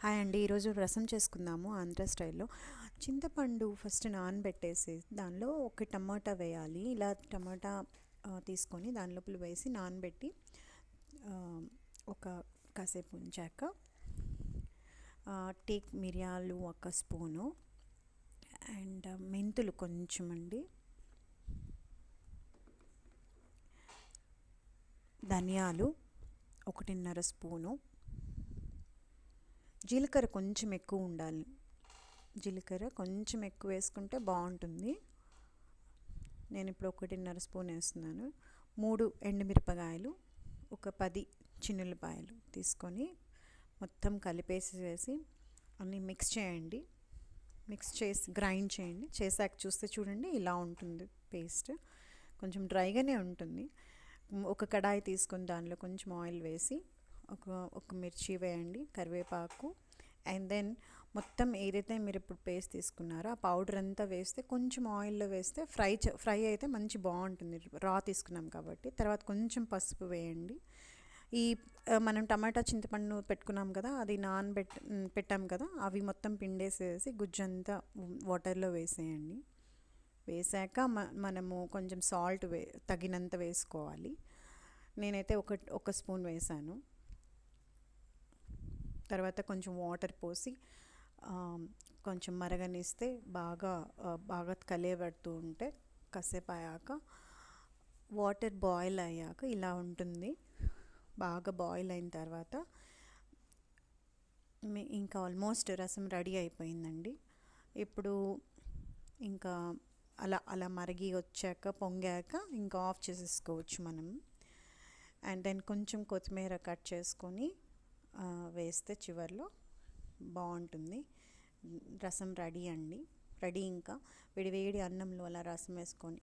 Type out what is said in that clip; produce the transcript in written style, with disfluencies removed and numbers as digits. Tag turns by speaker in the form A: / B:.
A: Hi అండి. ఈరోజు రసం చేసుకుందాము ఆంధ్ర స్టైల్లో. చింతపండు ఫస్ట్ నానబెట్టేసి దానిలో ఒక టమాటా వేయాలి. ఇలా టమాటా తీసుకొని దాని లోపల వేసి నానబెట్టి ఆ, ఒక కాసేపు ఉంచాక టేక్ మిరియాలు ఒక స్పూను అండ్ మెంతులు కొంచెం అండి, ధనియాలు 1.5 స్పూను, జీలకర్ర కొంచెం ఎక్కువ ఉండాలి. జీలకర్ర కొంచెం ఎక్కువ వేసుకుంటే బాగుంటుంది. నేను ఇప్పుడు 1.5 స్పూన్ వేస్తున్నాను. 3 ఎండుమిరపకాయలు, ఒక 10 చిన్నులపాయలు తీసుకొని మొత్తం కలిపేసి అన్నీ మిక్స్ చేయండి. మిక్స్ చేసి గ్రైండ్ చేయండి. చేసాక చూస్తే చూడండి ఇలా ఉంటుంది పేస్ట్. కొంచెం డ్రైగానే ఉంటుంది. ఒక కడాయి తీసుకొని దానిలో కొంచెం ఆయిల్ వేసి ఒక ఒక మిర్చి వేయండి, కరివేపాకు, అండ్ దెన్ మొత్తం ఏదైతే మీరు ఇప్పుడు పేస్ట్ తీసుకున్నారో ఆ పౌడర్ అంతా వేస్తే కొంచెం ఆయిల్లో వేస్తే ఫ్రై అయితే మంచి బాగుంటుంది, రా తీసుకున్నాం కాబట్టి. తర్వాత కొంచెం పసుపు వేయండి. ఈ మనం టమాటా చింతపండు పెట్టుకున్నాం కదా, అది పెట్టాం కదా, అవి మొత్తం పిండేసేసి గుజ్జంతా వాటర్లో వేసేయండి. వేసాక మనము కొంచెం సాల్ట్ తగినంత వేసుకోవాలి. నేనైతే ఒక స్పూన్ వేసాను. తర్వాత కొంచెం వాటర్ పోసి కొంచెం మరగనిస్తే బాగా కలియబడుతూ ఉంటే కాసేపు అయ్యాక వాటర్ బాయిల్ అయ్యాక ఇలా ఉంటుంది. బాగా బాయిల్ అయిన తర్వాత ఇంకా ఆల్మోస్ట్ రసం రెడీ అయిపోయిందండి. ఇప్పుడు ఇంకా అలా మరిగి వచ్చాక పొంగాక ఇంకా ఆఫ్ చేసేసుకోవచ్చు మనం. అండ్ దెన్ కొంచెం కొత్తిమీర కట్ చేసుకొని వేస్తే చివర్లో బాగుంటుంది. రసం రెడీ అండి. రెడీ. ఇంకా వేడి వేడి అన్నంలో అలా రసం వేసుకొని